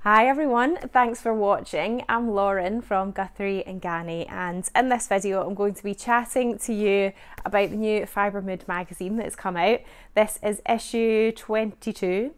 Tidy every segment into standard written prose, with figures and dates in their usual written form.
Hi everyone, thanks for watching. I'm Lauren from Guthrie and Ganny, and in this video I'm going to be chatting to you about the new Fibremood magazine that has come out. This is issue 22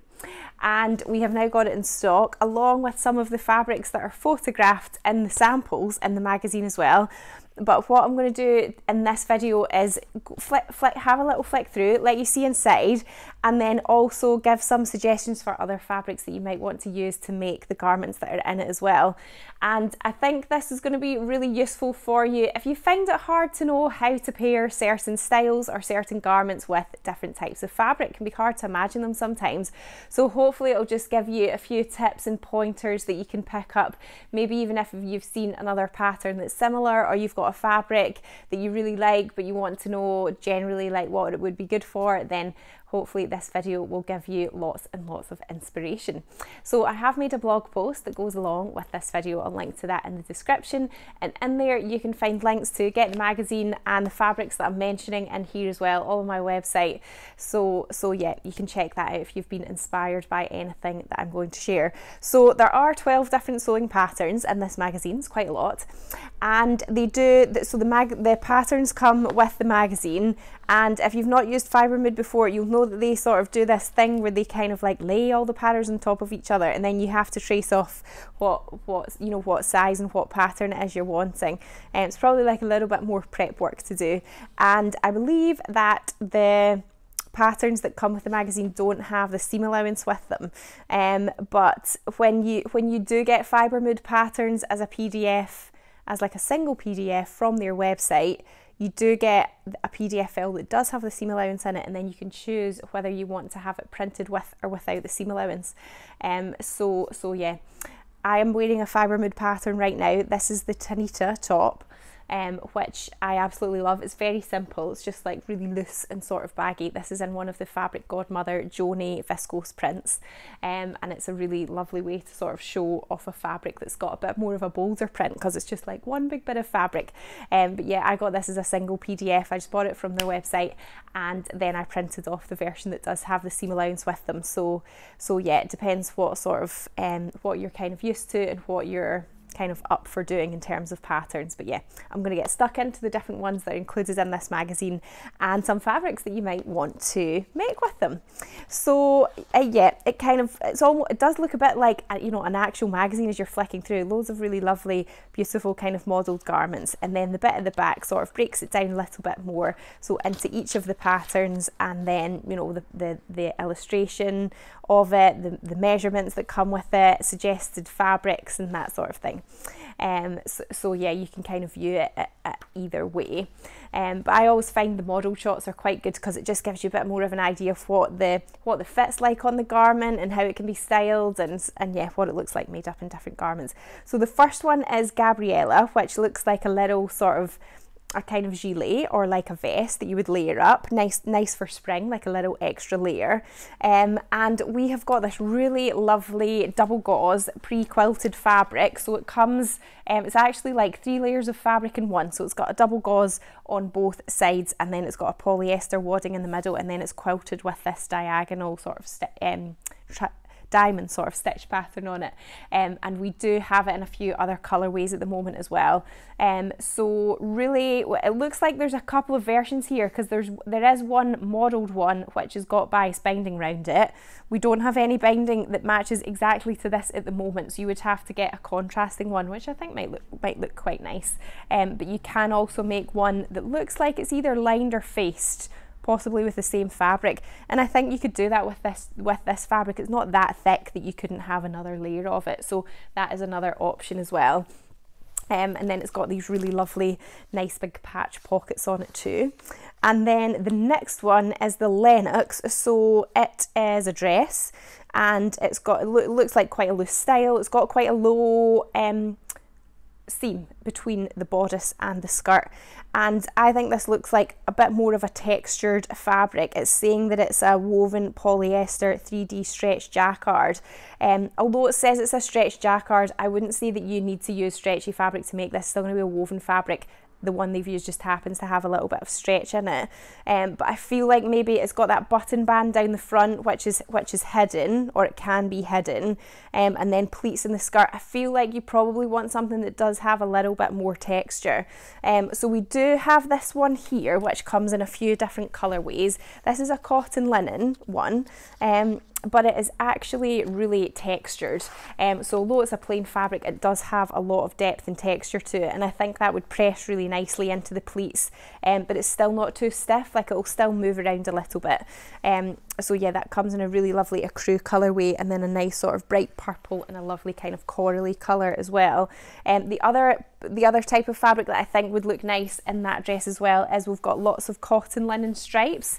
and we have now got it in stock along with some of the fabrics that are photographed in the samples in the magazine as well. But what I'm going to do in this video is have a little flick through, let you see inside, and then also give some suggestions for other fabrics that you might want to use to make the garments that are in it as well. And I think this is going to be really useful for you if you find it hard to know how to pair certain styles or certain garments with different types of fabric. It can be hard to imagine them sometimes. So hopefully it'll just give you a few tips and pointers that you can pick up, maybe even if you've seen another pattern that's similar, or you've got a fabric that you really like but you want to know generally like what it would be good for, then hopefully this video will give you lots and lots of inspiration. So I have made a blog post that goes along with this video. I'll link to that in the description, and in there you can find links to get the magazine and the fabrics that I'm mentioning in here as well, all on my website. So yeah, you can check that out if you've been inspired by anything that I'm going to share. So there are 12 different sewing patterns in this magazine. It's quite a lot, and they do so the patterns come with the magazine. And if you've not used Fibremood before, you'll know that they sort of do this thing where they kind of like lay all the patterns on top of each other, and then you have to trace off what size and what pattern it is you're wanting. And it's probably like a little bit more prep work to do. And I believe that the patterns that come with the magazine don't have the seam allowance with them, but when you do get Fibremood patterns as a PDF, as like a single PDF from their website, you do get a PDF file that does have the seam allowance in it, and then you can choose whether you want to have it printed with or without the seam allowance. So yeah, I am wearing a Fibremood pattern right now. This is the Tanita top, which I absolutely love. It's very simple. It's just like really loose and sort of baggy. This is in one of the Fabric Godmother Joni viscose prints, and it's a really lovely way to sort of show off a fabric that's got a bit more of a bolder print, because it's just like one big bit of fabric. But yeah, I got this as a single PDF. I just bought it from their website, and then I printed off the version that does have the seam allowance with them. So yeah, it depends what sort of what you're kind of used to and what you're kind of up for doing in terms of patterns. But yeah, I'm going to get stuck into the different ones that are included in this magazine and some fabrics that you might want to make with them. So yeah, it does look a bit like an actual magazine as you're flicking through. Loads of really lovely, beautiful kind of modelled garments, and then the bit at the back sort of breaks it down a little bit more, so into each of the patterns, and then the illustration of it, the measurements that come with it, suggested fabrics and that sort of thing. So yeah, you can kind of view it either way, but I always find the model shots are quite good because it just gives you a bit more of an idea of what the fit's like on the garment and how it can be styled, and yeah, what it looks like made up in different garments. So the first one is Gabriella, which looks like a little sort of a kind of gilet or like a vest that you would layer up, nice for spring, like a little extra layer. And we have got this really lovely double gauze pre-quilted fabric. So it comes, it's actually like 3 layers of fabric in one. So it's got a double gauze on both sides, and then it's got a polyester wadding in the middle, and then it's quilted with this diagonal sort of diamond sort of stitch pattern on it, and we do have it in a few other colorways at the moment as well. So really, it looks like there's a couple of versions here, because there is one modelled one which has got bias binding around it. We don't have any binding that matches exactly to this at the moment, so you would have to get a contrasting one, which I think might look quite nice. But you can also make one that looks like it's either lined or faced, possibly with the same fabric, and I think you could do that with this fabric. It's not that thick that you couldn't have another layer of it, so that is another option as well. And then it's got these really lovely nice big patch pockets on it too. And then the next one is the Lennox. So it is a dress, and it looks like quite a loose style. It's got quite a low seam between the bodice and the skirt, and I think this looks like a bit more of a textured fabric. It's saying that it's a woven polyester 3D stretch jacquard. Although it says it's a stretch jacquard, I wouldn't say that you need to use stretchy fabric to make this. It's still going to be a woven fabric. the one they've used just happens to have a little bit of stretch in it. But I feel like maybe it's got that button band down the front, which is hidden, or it can be hidden, and then pleats in the skirt. I feel like you probably want something that does have a little bit more texture. So we do have this one here, which comes in a few different colourways. This is a cotton linen one, but it is actually really textured. So although it's a plain fabric, it does have a lot of depth and texture to it, and I think that would press really nicely into the pleats, but it's still not too stiff, like it'll still move around a little bit. So yeah, that comes in a really lovely ecru colourway, and then a nice sort of bright purple and a lovely kind of corally colour as well. The other type of fabric that I think would look nice in that dress as well is we've got lots of cotton linen stripes.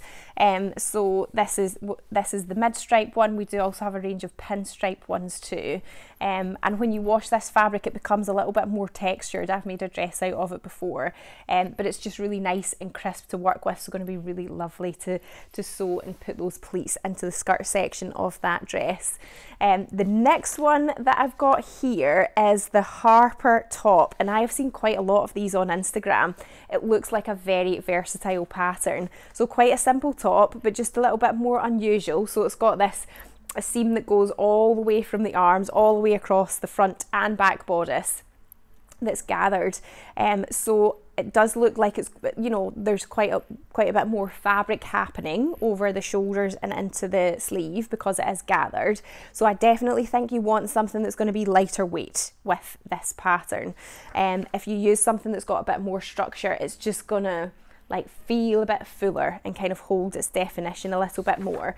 So this is the mid stripe one. We do also have a range of pinstripe ones too. And when you wash this fabric, it becomes a little bit more textured. I've made a dress out of it before, but it's just really nice and crisp to work with. So going to be really lovely to sew and put those pleats into the skirt section of that dress. The next one that I've got here is the Harper top, and I have seen quite a lot of these on Instagram. It looks like a very versatile pattern. So quite a simple top, but just a little bit more unusual. So it's got a seam that goes all the way from the arms, all the way across the front and back bodice that's gathered. So it does look like it's, you know, there's quite a bit more fabric happening over the shoulders and into the sleeve because it is gathered. So I definitely think you want something that's going to be lighter weight with this pattern. If you use something that's got a bit more structure, it's just gonna like feel a bit fuller and kind of hold its definition a little bit more.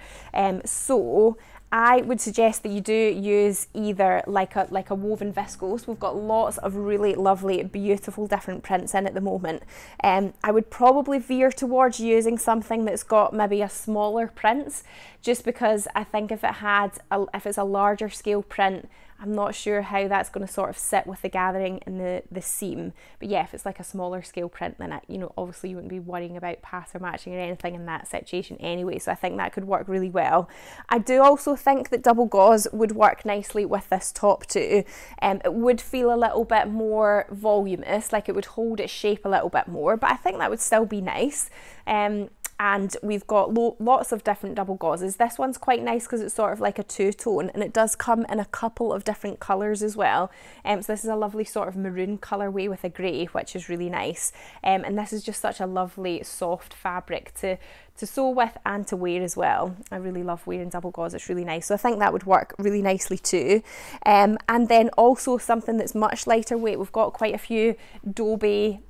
So I would suggest that you do use either like a woven viscose. We've got lots of really lovely, beautiful different prints in at the moment. I would probably veer towards using something that's got maybe a smaller print, just because I think if it's a larger scale print, I'm not sure how that's going to sort of sit with the gathering and the seam. But yeah, if it's like a smaller scale print, then obviously you wouldn't be worrying about pattern matching or anything in that situation anyway. So I think that could work really well. I do also think that double gauze would work nicely with this top too. It would feel a little bit more voluminous, like it would hold its shape a little bit more, but I think that would still be nice. And we've got lots of different double gauzes. This one's quite nice because it's sort of like a two-tone, and it does come in a couple of different colours as well. So this is a lovely sort of maroon colourway with a grey, which is really nice. And this is just such a lovely soft fabric to sew with and to wear as well. I really love wearing double gauze, it's really nice. So I think that would work really nicely too. And then also something that's much lighter weight. We've got quite a few Dobie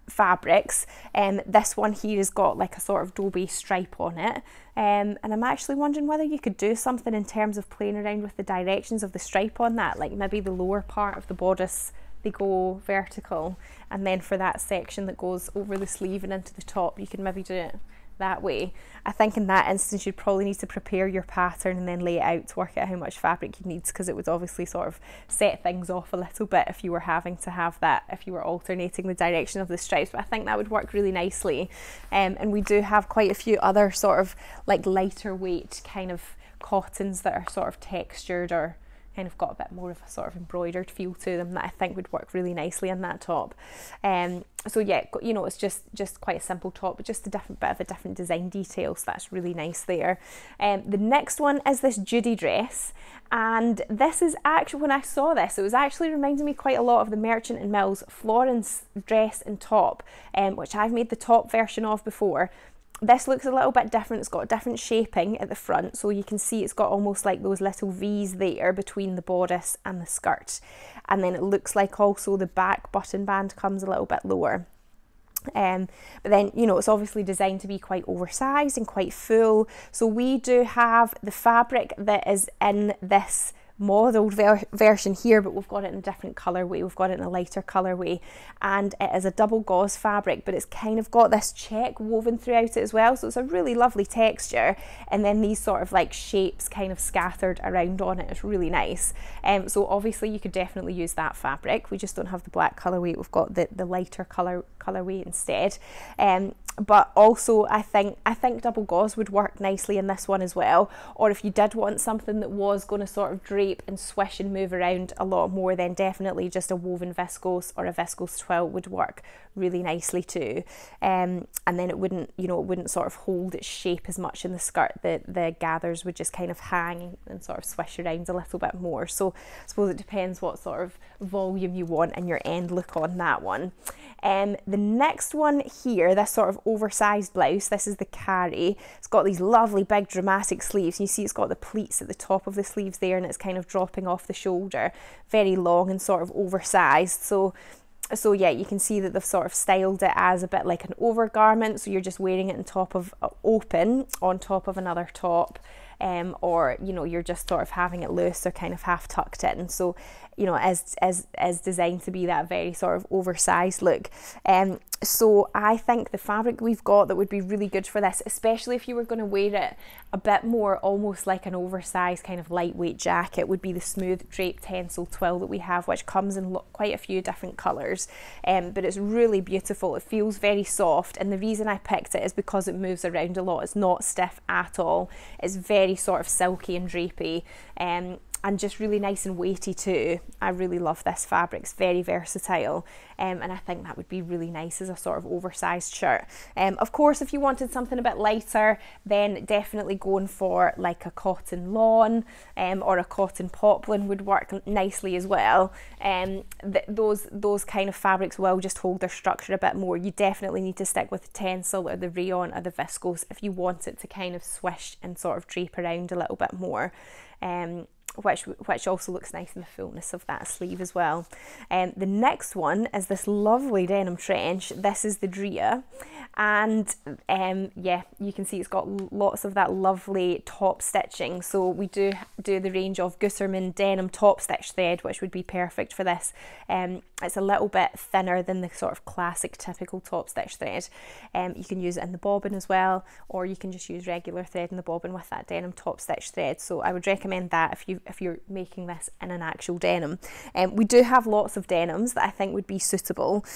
fabrics, and this one here has got like a sort of Dobie stripe on it, and I'm actually wondering whether you could do something in terms of playing around with the directions of the stripe on that, like maybe the lower part of the bodice they go vertical, and then for that section that goes over the sleeve and into the top you can maybe do it that way. I think in that instance you'd probably need to prepare your pattern and then lay it out to work out how much fabric you need, because it would obviously sort of set things off a little bit if you were having to have that, if you were alternating the direction of the stripes. But I think that would work really nicely. And we do have quite a few other sort of like lighter weight kind of cottons that are sort of textured or kind of got a bit more of a sort of embroidered feel to them that I think would work really nicely in that top. So yeah, you know, it's just quite a simple top, but just a different bit of a different design detail, so that's really nice there. The next one is this Judy dress, and this is actually, when I saw this, it was actually reminding me quite a lot of the Merchant and Mills Florence dress and top, which I've made the top version of before. This looks a little bit different. It's got different shaping at the front, so you can see it's got almost like those little V's there between the bodice and the skirt, and then it looks like also the back button band comes a little bit lower. But then, you know, it's obviously designed to be quite oversized and quite full, so we do have the fabric that is in this modelled version here, but we've got it in a different colourway. We've got it in a lighter colourway, and it is a double gauze fabric, but it's kind of got this check woven throughout it as well, so it's a really lovely texture, and then these sort of like shapes kind of scattered around on it. It's really nice. So obviously you could definitely use that fabric. We just don't have the black colourway. We've got the lighter colourway instead. but also I think double gauze would work nicely in this one as well. Or if you did want something that was going to sort of drape and swish and move around a lot more, then definitely just a woven viscose or a viscose twill would work really nicely too. And then it wouldn't, you know, it wouldn't sort of hold its shape as much in the skirt. The gathers would just kind of hang and sort of swish around a little bit more. So I suppose it depends what sort of volume you want and your end look on that one. The next one here, this sort of oversized blouse, this is the carry. It's got these lovely big dramatic sleeves. You see it's got the pleats at the top of the sleeves there, and it's kind of dropping off the shoulder, very long and sort of oversized. So yeah, you can see that they've sort of styled it as a bit like an overgarment, so you're just wearing it on top of open on top of another top, or you know, you're just sort of having it loose or kind of half tucked in. So you know, as designed to be that very sort of oversized look. So I think the fabric we've got that would be really good for this, especially if you were going to wear it a bit more almost like an oversized kind of lightweight jacket, would be the smooth drape tencel twill that we have, which comes in quite a few different colours, but it's really beautiful. It feels very soft, and the reason I picked it is because it moves around a lot. It's not stiff at all. It's very sort of silky and drapey, and just really nice and weighty too. I really love this fabric. It's very versatile, and I think that would be really nice as a sort of oversized shirt. Of course, if you wanted something a bit lighter, then definitely going for like a cotton lawn or a cotton poplin would work nicely as well. Those kind of fabrics will just hold their structure a bit more. You definitely need to stick with the tencel or the rayon or the viscose if you want it to kind of swish and sort of drape around a little bit more. Which also looks nice in the fullness of that sleeve as well. The next one is this lovely denim trench. This is the Drea, and yeah, you can see it's got lots of that lovely top stitching. So we do the range of Gooserman denim top stitch thread, which would be perfect for this. It's a little bit thinner than the sort of classic typical top stitch thread. You can use it in the bobbin as well, or you can just use regular thread in the bobbin with that denim top stitch thread. So I would recommend that if you're making this in an actual denim. We do have lots of denims that I think would be suitable.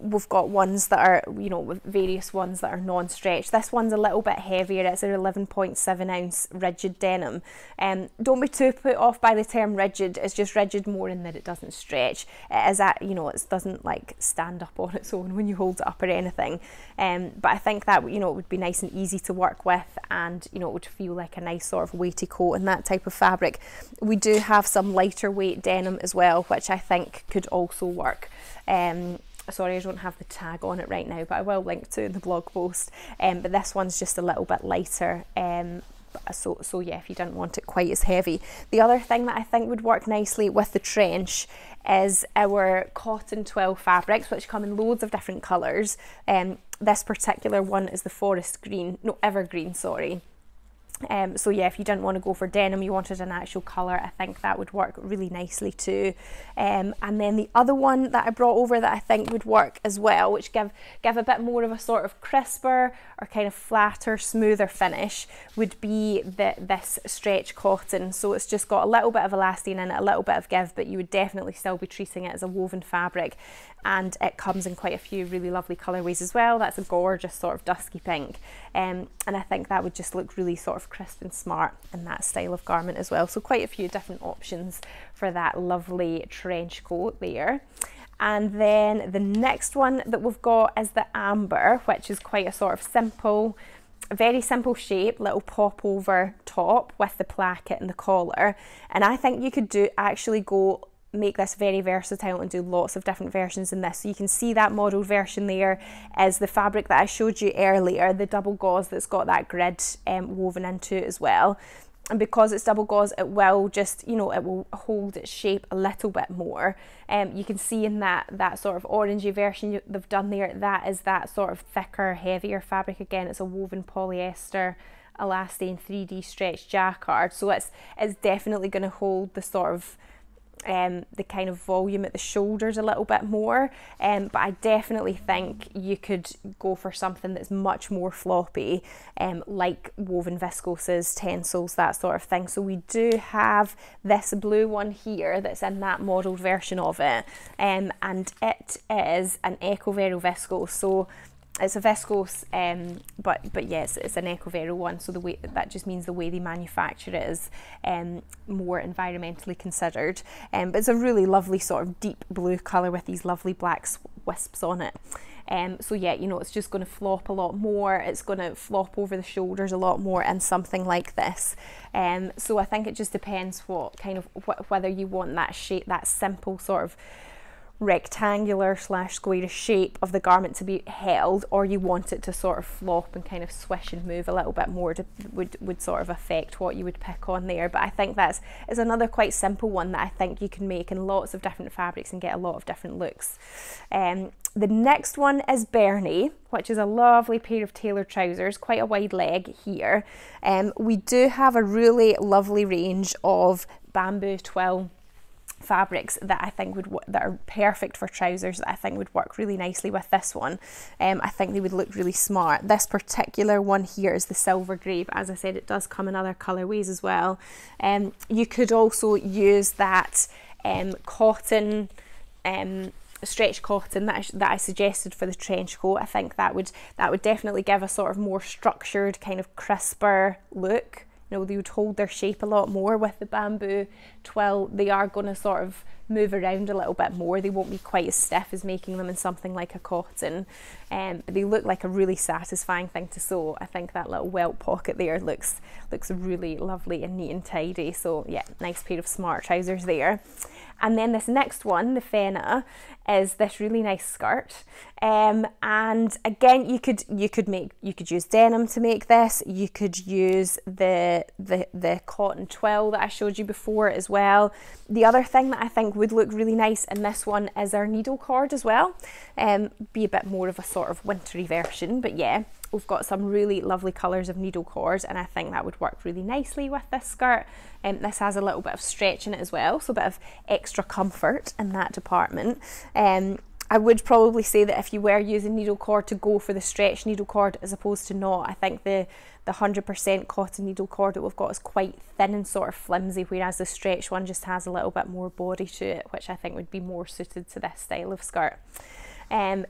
We've got ones that are, you know, with various ones that are non-stretch. This one's a little bit heavier. It's an 11.7 ounce rigid denim. Don't be too put off by the term rigid. It's just rigid more in that it doesn't stretch. It is at, you know, it doesn't like stand up on its own when you hold it up or anything. But I think that, you know, it would be nice and easy to work with, and you know, it would feel like a nice sort of weighty coat in that type of fabric. We do have some lighter weight denim as well, which I think could also work. Sorry, I don't have the tag on it right now, but I will link to in the blog post. But this one's just a little bit lighter. So yeah, if you didn't want it quite as heavy. The other thing that I think would work nicely with the trench is our cotton twill fabrics, which come in loads of different colours. This particular one is the forest green, no, evergreen, sorry. So yeah, if you didn't want to go for denim, you wanted an actual colour, I think that would work really nicely too. And then the other one that I brought over that I think would work as well, which give a bit more of a sort of crisper or kind of flatter, smoother finish, would be this stretch cotton. So it's just got a little bit of elastane in it, a little bit of give, but you would definitely still be treating it as a woven fabric. And it comes in quite a few really lovely colourways as well. That's a gorgeous sort of dusky pink, and I think that would just look really sort of crisp and smart in that style of garment as well. So quite a few different options for that lovely trench coat there. And then the next one that we've got is the amber, which is quite a sort of simple, very simple shape, little pop over top with the placket and the collar. And I think you could make this very versatile and do lots of different versions in this. So you can see that modelled version there is the fabric that I showed you earlier, the double gauze that's got that grid woven into it as well. And because it's double gauze, it will just, you know, it will hold its shape a little bit more. You can see in that sort of orangey version they've done there, that is that sort of thicker, heavier fabric. Again, it's a woven polyester elastane 3D stretch jacquard. So it's definitely going to hold the sort of the kind of volume at the shoulders a little bit more, but I definitely think you could go for something that's much more floppy, like woven viscoses, tencels, that sort of thing. So we do have this blue one here that's in that modelled version of it, and it is an Eco Vero viscose. So it's a viscose, but yes, it's an Ecovero one, so the way that just means the way they manufacture it is more environmentally considered. But it's a really lovely sort of deep blue colour with these lovely black wisps on it. So yeah, you know, it's just going to flop a lot more. It's going to flop over the shoulders a lot more in something like this. So I think it just depends what kind of whether you want that shape, that simple sort of rectangular / squarish shape of the garment to be held, or you want it to sort of flop and kind of swish and move a little bit more would sort of affect what you would pick on there. But I think is another quite simple one that I think you can make in lots of different fabrics and get a lot of different looks. The next one is Bernie, which is a lovely pair of tailored trousers, quite a wide leg here. We do have a really lovely range of bamboo twill fabrics that I think that are perfect for trousers, that I think would work really nicely with this one. I think they would look really smart. This particular one here is the silver grey, but as I said, it does come in other colourways as well. You could also use that cotton, stretch cotton that I suggested for the trench coat. I think that would definitely give a sort of more structured, kind of crisper look. You know, they would hold their shape a lot more with the bamboo twill. They are going to sort of move around a little bit more. They won't be quite as stiff as making them in something like a cotton. But they look like a really satisfying thing to sew. I think that little welt pocket there looks really lovely and neat and tidy. So yeah, nice pair of smart trousers there. And then this next one, the Fenner, is this really nice skirt. And again, you could use denim to make this. You could use the cotton twill that I showed you before as well. The other thing that I think would look really nice in this one is our needle cord as well. Be a bit more of a sort of wintry version, but yeah, we've got some really lovely colours of needle cord, and I think that would work really nicely with this skirt. This has a little bit of stretch in it as well, so a bit of extra comfort in that department. I would probably say that if you were using needle cord, to go for the stretch needle cord as opposed to not. I think the 100% cotton needle cord that we've got is quite thin and sort of flimsy, whereas the stretch one just has a little bit more body to it, which I think would be more suited to this style of skirt. Then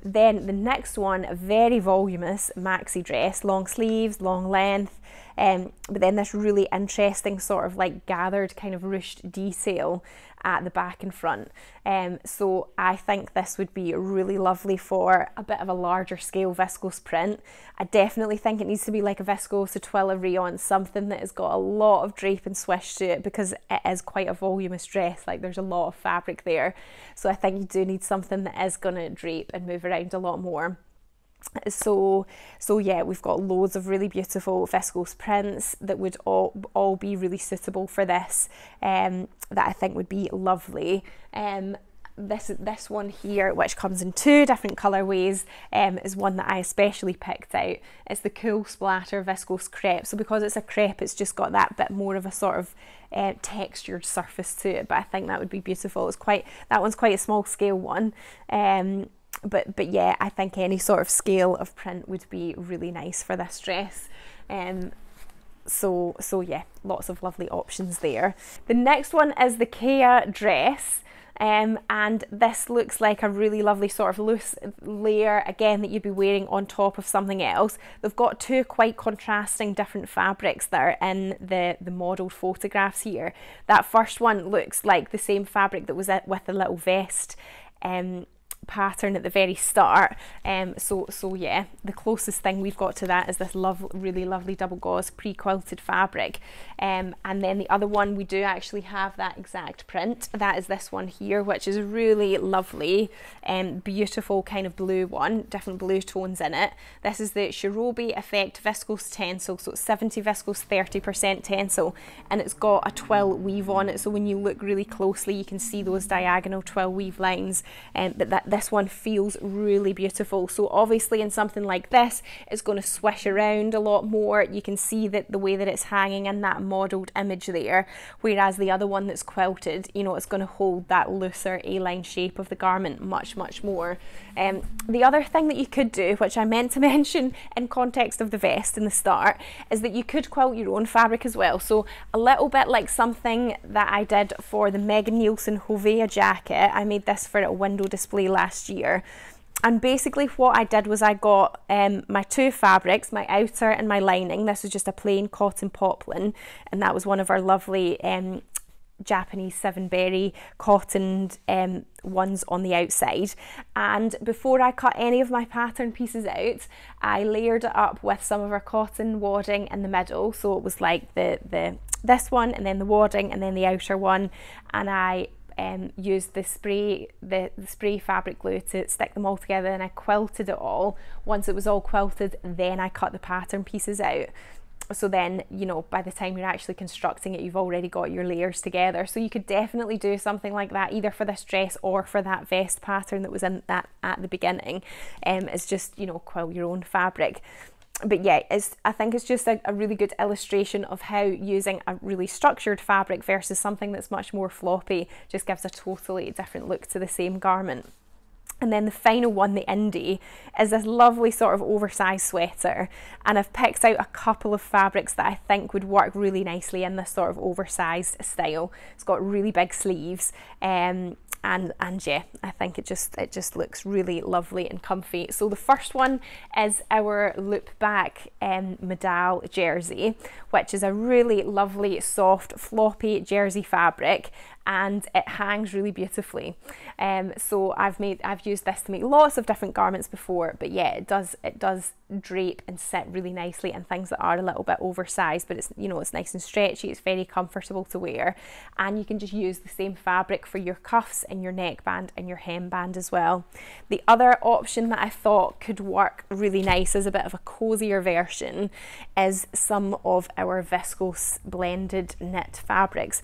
the next one, a very voluminous maxi dress, long sleeves, long length, but then this really interesting sort of like gathered kind of ruched detail at the back and front. So I think this would be really lovely for a bit of a larger scale viscose print. I definitely think it needs to be like a viscose, a twill, a rayon, something that has got a lot of drape and swish to it, because it is quite a voluminous dress. Like, there's a lot of fabric there. So I think you do need something that is going to drape and move around a lot more. So yeah, we've got loads of really beautiful viscose prints that would all be really suitable for this, that I think would be lovely. This one here, which comes in two different colourways, is one that I especially picked out. It's the Cool Splatter Viscose Crepe. So because it's a crepe, it's just got that bit more of a sort of textured surface to it, but I think that would be beautiful. That one's quite a small scale one. But yeah, I think any sort of scale of print would be really nice for this dress. So yeah, lots of lovely options there. The next one is the Kea dress. And this looks like a really lovely sort of loose layer, again, that you'd be wearing on top of something else. They've got two quite contrasting different fabrics that are in the modelled photographs here. That first one looks like the same fabric that was with the little vest pattern at the very start. So yeah, the closest thing we've got to that is this really lovely double gauze pre-quilted fabric. And then the other one, we do actually have that exact print. That is this one here, which is really lovely and beautiful kind of blue one, different blue tones in it. This is the Shirobi Effect Viscose Tencel, so it's 70 viscose, 30% tencel, and it's got a twill weave on it, so when you look really closely you can see those diagonal twill weave lines, but this one feels really beautiful. So obviously in something like this, it's going to swish around a lot more. You can see that the way that it's hanging in that modelled image there, whereas the other one that's quilted, you know, it's going to hold that looser A-line shape of the garment much more. The other thing that you could do, which I meant to mention in context of the vest in the start, is that you could quilt your own fabric as well. So a little bit like something that I did for the Megan Nielsen Hovea jacket. I made this for a window display last year. And basically what I did was I got my two fabrics, my outer and my lining. This was just a plain cotton poplin, and that was one of our lovely Japanese 7-berry cottoned ones on the outside. And before I cut any of my pattern pieces out, I layered it up with some of our cotton wadding in the middle, so it was like this one, and then the wadding, and then the outer one, and I used the spray fabric glue to stick them all together, and I quilted it all. Once it was all quilted, then I cut the pattern pieces out. So then, you know, by the time you're actually constructing it, you've already got your layers together. So you could definitely do something like that, either for this dress or for that vest pattern that was in that at the beginning. It's just, you know, quilt your own fabric. But yeah, I think it's just a really good illustration of how using a really structured fabric versus something that's much more floppy just gives a totally different look to the same garment. And then the final one, the indie, is this lovely sort of oversized sweater, and I've picked out a couple of fabrics that I think would work really nicely in this sort of oversized style. It's got really big sleeves, and yeah, I think it just looks really lovely and comfy. So the first one is our loop back modal jersey, which is a really lovely soft floppy jersey fabric, and it hangs really beautifully. So I've used this to make lots of different garments before, but yeah, it does drape and sit really nicely in things that are a little bit oversized, but it's, you know, it's nice and stretchy, it's very comfortable to wear, and you can just use the same fabric for your cuffs and your neckband and your hemband as well. The other option that I thought could work really nice as a bit of a cozier version is some of our viscose blended knit fabrics.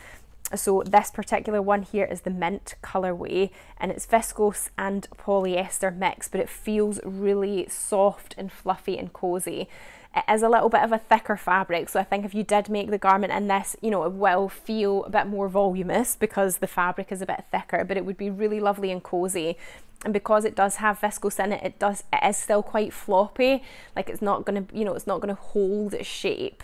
So this particular one here is the mint colorway, and it's viscose and polyester mix, but it feels really soft and fluffy and cozy. It is a little bit of a thicker fabric, so I think if you did make the garment in this, you know, it will feel a bit more voluminous because the fabric is a bit thicker, but it would be really lovely and cozy. And because it does have viscose in it, it is still quite floppy. Like, it's not gonna, you know, it's not gonna hold its shape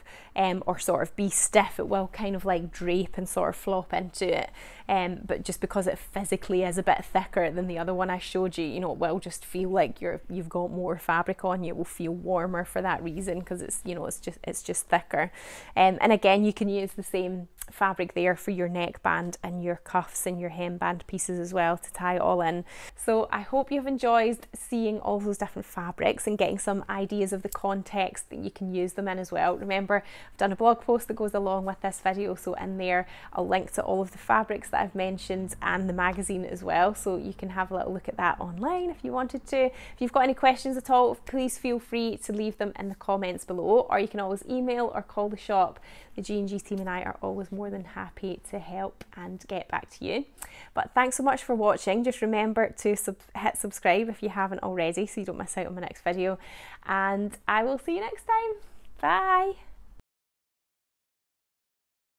or sort of be stiff. It will kind of like drape and sort of flop into it. But just because it physically is a bit thicker than the other one I showed you, you know, it will just feel like you've got more fabric on you. It will feel warmer for that reason, because it's, you know, it's just thicker. And again, you can use the same fabric there for your neckband and your cuffs and your hemband pieces as well to tie it all in. So I hope you've enjoyed seeing all those different fabrics and getting some ideas of the context that you can use them in as well. Remember, I've done a blog post that goes along with this video, so in there I'll link to all of the fabrics that I've mentioned and the magazine as well, so you can have a little look at that online if you wanted to. If you've got any questions at all, please feel free to leave them in the comments below, or you can always email or call the shop. The G&G team and I are always more than happy to help and get back to you. But thanks so much for watching. Just remember to hit subscribe if you haven't already, so you don't miss out on my next video, and I will see you next time. Bye.